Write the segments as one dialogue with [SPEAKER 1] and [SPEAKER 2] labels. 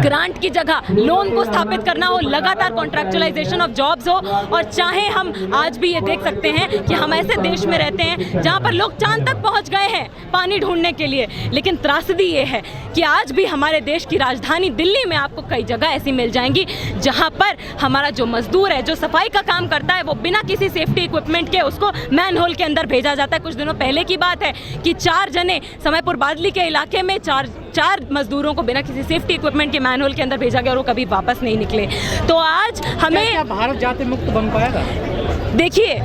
[SPEAKER 1] Grant की जगह loan को स्थापित करना हो, लगातार कॉन्ट्रैक्चुअलाइजेशन ऑफ जॉब्स हो, और चाहे हम आज भी ये देख सकते हैं कि हम ऐसे देश में रहते हैं जहाँ पर लोग चांद तक पहुँच गए हैं पानी ढूंढने के लिए, लेकिन त्रासदी ये है कि आज भी हमारे देश की राजधानी दिल्ली में आपको कई जगह ऐसी मिल जाएंगी जहाँ पर हमारा जो मजदूर है, जो सफाई का काम करता है, वो बिना किसी सेफ्टी इक्विपमेंट के उसको मैनहोल के अंदर भेजा जाता है। कुछ दिनों पहले की बात है कि 4 जने समयपुर बादली के इलाके में चार मजदूरों को बिना किसी सेफ्टी इक्विपमेंट के मैनहोल के अंदर भेजा गया और वो कभी वापस नहीं निकले। तो आज हमें
[SPEAKER 2] क्या भारत जाति मुक्त बन पाएगा?
[SPEAKER 1] देखिए,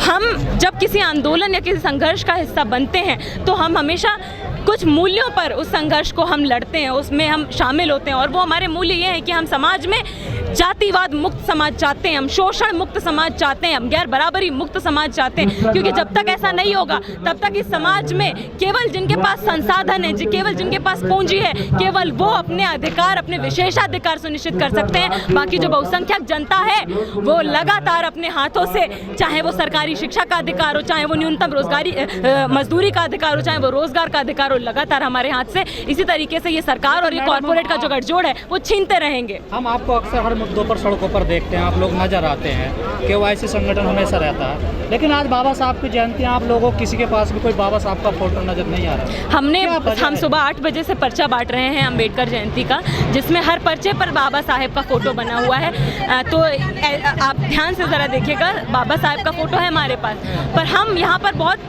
[SPEAKER 1] हम जब किसी आंदोलन या किसी संघर्ष का हिस्सा बनते हैं तो हम हमेशा कुछ मूल्यों पर उस संघर्ष को हम लड़ते हैं, उसमें हम शामिल होते हैं, और वो हमारे मूल्य ये हैं कि हम समाज में जातिवाद मुक्त समाज चाहते हैं, हम शोषण मुक्त समाज चाहते हैं, हम गैर बराबरी मुक्त समाज चाहते हैं, क्योंकि जब तक ऐसा नहीं होगा तब तक इस समाज में केवल जिनके पास संसाधन है, केवल जिनके पास पूंजी है, केवल वो अपने अधिकार, अपने विशेषाधिकार सुनिश्चित कर सकते हैं। बाकी जो बहुसंख्यक जनता है वो लगातार अपने हाथों से, चाहे वो सरकारी शिक्षा का अधिकार हो, चाहे वो न्यूनतम रोजगारी मजदूरी का अधिकार हो, चाहे वो रोजगार का अधिकार हो, लगातार हमारे हाथ से इसी तरीके से ये सरकार और ये कॉर्पोरेट का जो गठजोड़ है वो छीनते रहेंगे।
[SPEAKER 2] हम आपको अक्सर हर मुद्दों पर सड़कों पर देखते हैं, आप लोग नजर आते हैं, KYC संगठन हमेशा रहता है, लेकिन आज बाबा साहब की जयंती, आप लोगों किसी के पास भी कोई बाबा साहब का फोटो नजर नहीं आ रहा।
[SPEAKER 1] हम सुबह 8 बजे से पर्चा बांट रहे हैं अम्बेडकर जयंती का, जिसमें हर पर्चे पर बाबा साहेब का फोटो बना हुआ है। तो आप ध्यान से ज़रा देखिएगा, बाबा साहेब का फोटो है हमारे पास, पर हम यहाँ पर बहुत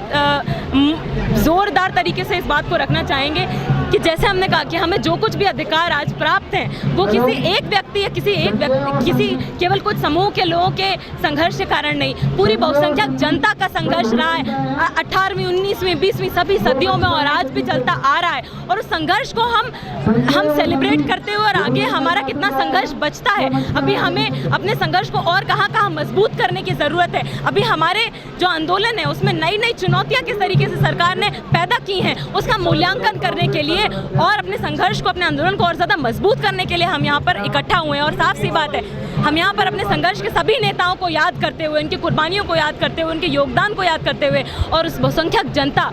[SPEAKER 1] ज़ोरदार तरीके से इस बात को रखना चाहेंगे कि जैसे हमने कहा कि हमें जो कुछ भी अधिकार आज प्राप्त हैं वो किसी एक व्यक्ति या किसी केवल कुछ समूह के लोगों के संघर्ष के कारण नहीं, पूरी बहुसंख्यक जनता का संघर्ष रहा है 18वीं 19वीं 20वीं सभी सदियों में, और आज भी चलता आ रहा है। और उस संघर्ष को हम सेलिब्रेट करते हुए और आगे हमारा कितना संघर्ष बचता है, अभी हमें अपने संघर्ष को और कहाँ मजबूत करने की ज़रूरत है। अभी हमारे जो आंदोलन है उसमें नई नई चुनौतियाँ किस तरीके से सरकार ने पैदा की हैं, उसका मूल्यांकन करने के लिए और अपने संघर्ष को, अपने आंदोलन को और ज़्यादा मजबूत करने के लिए हम यहाँ पर इकट्ठा हुए हैं। और साफ सी बात है, हम यहाँ पर अपने संघर्ष के सभी नेताओं को याद करते हुए, उनकी कुर्बानियों को याद करते हुए, उनके योगदान को याद करते हुए, और उस बहुसंख्यक जनता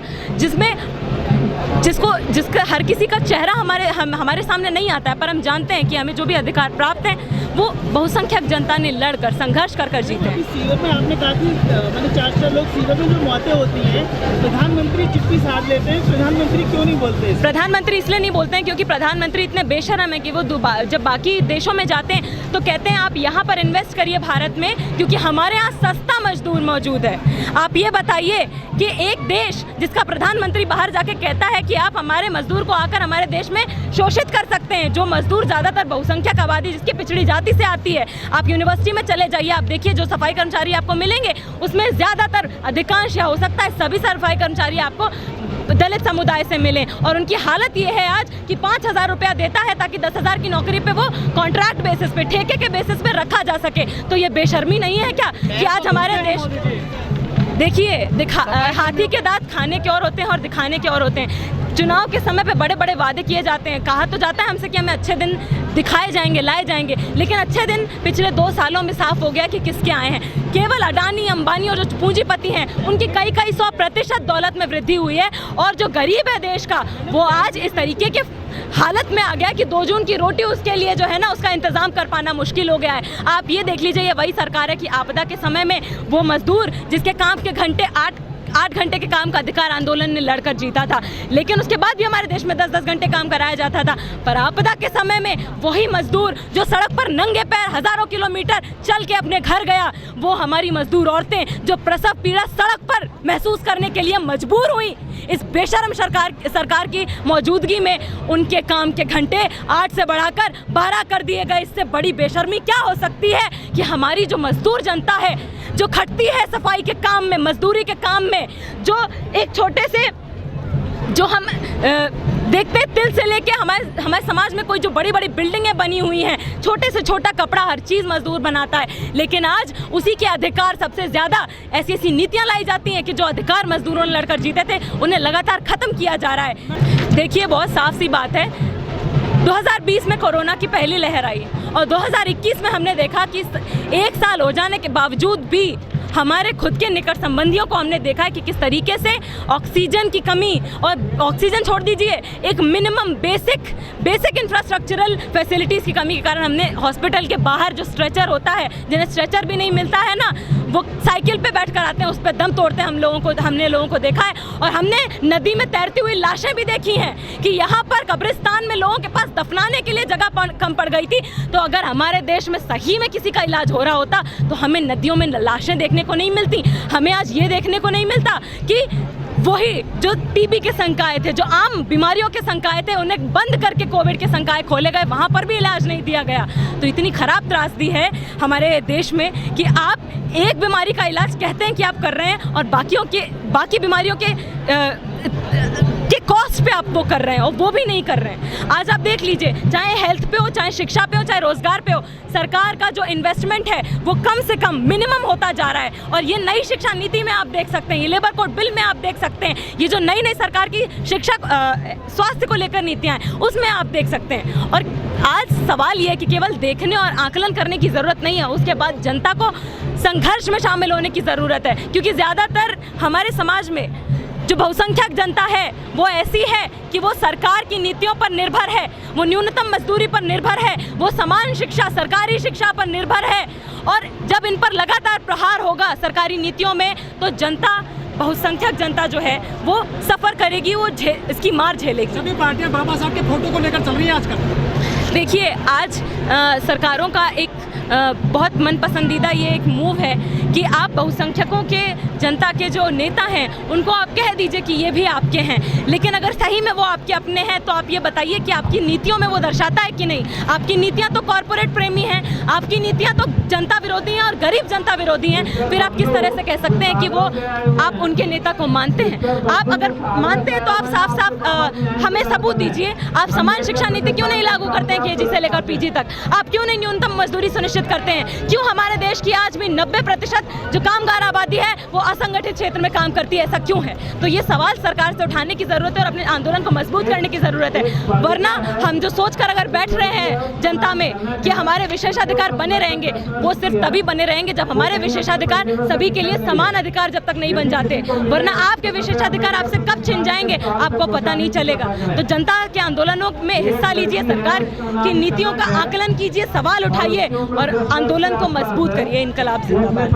[SPEAKER 1] जिसका हर किसी का चेहरा हमारे सामने नहीं आता है, पर हम जानते हैं कि हमें जो भी अधिकार प्राप्त हैं वो बहुसंख्यक जनता ने लड़कर संघर्ष कर जीते हैं।
[SPEAKER 3] सीवर में आपने कहा कि मैंने 4 लोग सीवर में जो मौतें होती हैं, प्रधानमंत्री चुप्पी साध लेते हैं, प्रधानमंत्री क्यों नहीं बोलते?
[SPEAKER 1] प्रधानमंत्री इसलिए नहीं बोलते हैं क्योंकि प्रधानमंत्री इतने बेशर्म है कि वो जब बाकी देशों में जाते हैं तो कहते हैं आप यहाँ पर इन्वेस्ट करिए भारत में, क्योंकि हमारे यहाँ सस्ता मजदूर मौजूद है। आप ये बताइए कि एक देश जिसका प्रधानमंत्री बाहर जाके कहता है कि आप हमारे मजदूर को आकर हमारे देश में शोषित कर सकते हैं, जो मजदूर ज़्यादातर बहुसंख्यक आबादी जिसकी पिछड़ी जाति से आती है। आप यूनिवर्सिटी में चले जाइए, आप देखिए जो सफाई कर्मचारी आपको मिलेंगे उसमें ज़्यादातर अधिकांश या हो सकता है सभी सफाई कर्मचारी आपको दलित समुदाय से मिले, और उनकी हालत ये है आज कि 5,000 रुपया देता है ताकि 10,000 की नौकरी पे वो कॉन्ट्रैक्ट बेसिस पे, ठेके के बेसिस पे रखा जा सके। तो ये बेशर्मी नहीं है क्या कि आज हमारे देश, देखिए हाथी के दांत खाने के और होते हैं और दिखाने के और होते हैं। चुनाव के समय पे बड़े बड़े वादे किए जाते हैं, कहा तो जाता है हमसे कि हमें अच्छे दिन दिखाए जाएंगे, लाए जाएंगे, लेकिन अच्छे दिन पिछले 2 सालों में साफ हो गया कि किसके आए हैं। केवल अडानी, अंबानी और जो पूंजीपति हैं उनकी कई 100% दौलत में वृद्धि हुई है, और जो गरीब है देश का वो आज इस तरीके के हालत में आ गया कि 2 जून की रोटी उसके लिए जो है ना उसका इंतजाम कर पाना मुश्किल हो गया है। आप ये देख लीजिए, ये वही सरकार है कि आपदा के समय में वो मजदूर जिसके काम के घंटे 8 घंटे के काम का अधिकार आंदोलन ने लड़कर जीता था, लेकिन उसके बाद भी हमारे देश में 10-10 घंटे काम कराया जाता था। पर आपदा के समय में वही मजदूर जो सड़क पर नंगे पैर हजारों किलोमीटर चल के अपने घर गया, वो हमारी मजदूर औरतें जो प्रसव पीड़ा सड़क पर महसूस करने के लिए मजबूर हुई, इस बेशर्म सरकार की मौजूदगी में उनके काम के घंटे 8 से बढ़ाकर 12 कर दिए गए। इससे बड़ी बेशर्मी क्या हो सकती है कि हमारी जो मजदूर जनता है, जो खटती है सफाई के काम में, मजदूरी के काम में, जो एक छोटे से जो हम देखते तिल से लेके हमारे समाज में कोई जो बड़ी बड़ी बिल्डिंगें बनी हुई हैं, छोटे से छोटा कपड़ा हर चीज़ मजदूर बनाता है, लेकिन आज उसी के अधिकार सबसे ज़्यादा ऐसी नीतियां लाई जाती हैं कि जो अधिकार मजदूरों ने लड़कर जीते थे उन्हें लगातार ख़त्म किया जा रहा है। देखिए, बहुत साफ सी बात है, 2020 में कोरोना की पहली लहर आई और 2021 में हमने देखा कि 1 साल हो जाने के बावजूद भी हमारे खुद के निकट संबंधियों को हमने देखा है कि किस तरीके से ऑक्सीजन की कमी और ऑक्सीजन छोड़ दीजिए, एक मिनिमम बेसिक इंफ्रास्ट्रक्चरल फैसिलिटीज़ की कमी के कारण हमने हॉस्पिटल के बाहर जो स्ट्रेचर होता है, जिन्हें स्ट्रेचर भी नहीं मिलता है ना, वो साइकिल पे बैठ कर आते हैं, उस पर दम तोड़ते हैं। हमने लोगों को देखा है और हमने नदी में तैरती हुई लाशें भी देखी हैं कि यहाँ पर कब्रिस्तान में लोगों के पास दफनाने के लिए जगह कम पड़ गई थी। तो अगर हमारे देश में सही में किसी का इलाज हो रहा होता तो हमें नदियों में लाशें देखने को नहीं मिलती। हमें आज ये देखने को नहीं मिलता कि वही जो टीबी के संकाय थे, जो आम बीमारियों के संकाय थे, उन्हें बंद करके कोविड के संकाय खोले गए, वहाँ पर भी इलाज नहीं दिया गया। तो इतनी खराब त्रासदी है हमारे देश में कि आप एक बीमारी का इलाज कहते हैं कि आप कर रहे हैं और बाकी बीमारियों के कॉस्ट पे आप वो कर रहे हैं और वो भी नहीं कर रहे हैं। आज आप देख लीजिए, चाहे हेल्थ पे हो, चाहे शिक्षा पे हो, चाहे रोजगार पे हो, सरकार का जो इन्वेस्टमेंट है वो कम से कम मिनिमम होता जा रहा है। और ये नई शिक्षा नीति में आप देख सकते हैं, ये लेबर कोड बिल में आप देख सकते हैं, ये जो नई सरकार की शिक्षा स्वास्थ्य को लेकर नीतियाँ हैं उसमें आप देख सकते हैं। और आज सवाल ये है कि केवल देखने और आकलन करने की ज़रूरत नहीं है, उसके बाद जनता को संघर्ष में शामिल होने की ज़रूरत है। क्योंकि ज़्यादातर हमारे समाज में जो बहुसंख्यक जनता है वो ऐसी है कि वो सरकार की नीतियों पर निर्भर है, वो न्यूनतम मजदूरी पर निर्भर है, वो समान शिक्षा, सरकारी शिक्षा पर निर्भर है। और जब इन पर लगातार प्रहार होगा सरकारी नीतियों में तो जनता, बहुसंख्यक जनता जो है वो सफ़र करेगी, वो इसकी मार झेलेगी।
[SPEAKER 3] सभी पार्टियां बाबा साहब के फोटो को लेकर चल रही हैं आजकल।
[SPEAKER 1] देखिए, आज सरकारों का एक बहुत मन पसंदीदा ये एक मूव है कि आप बहुसंख्यकों के, जनता के जो नेता हैं उनको आप कह दीजिए कि ये भी आपके हैं। लेकिन अगर सही में वो आपके अपने हैं तो आप ये बताइए कि आपकी नीतियों में वो दर्शाता है कि नहीं। आपकी नीतियाँ तो कॉरपोरेट प्रेमी हैं, आपकी नीतियाँ तो जनता विरोधी हैं और गरीब जनता विरोधी हैं। फिर आप किस तरह से कह सकते हैं कि वो आप उनके नेता को मानते हैं? आप अगर मानते हैं तो आप साफ साफ हमें सबूत दीजिए। आप समान शिक्षा नीति क्यों नहीं लागू करते हैं KG से लेकर PG तक? आप क्यों नहीं न्यूनतम मजदूरी सुनिश्चित करते हैं? क्यों हमारे देश की आज भी 90% जो कामगार आबादी है वो असंगठित क्षेत्र में काम करती है? ऐसा क्यों है? तो ये सवाल सरकार से उठाने की ज़रूरत है और अपने आंदोलन को मजबूत करने की ज़रूरत है। वरना हम जो सोचकर अगर बैठ रहे हैं जनता में कि हमारे विशेषाधिकार बने रहेंगे, वो सिर्फ तभी बने रहेंगे जब हमारे विशेषाधिकार सभी के लिए समान अधिकार जब तक नहीं बन जाते। वरना आपके विशेषाधिकार आपसे कब छिन जाएंगे आपको पता नहीं चलेगा। तो जनता के आंदोलनों में हिस्सा लीजिए, सरकार की नीतियों का आकलन कीजिए, सवाल उठाइए और आंदोलन को मजबूत करिए। इनकलाब जिंदाबाद।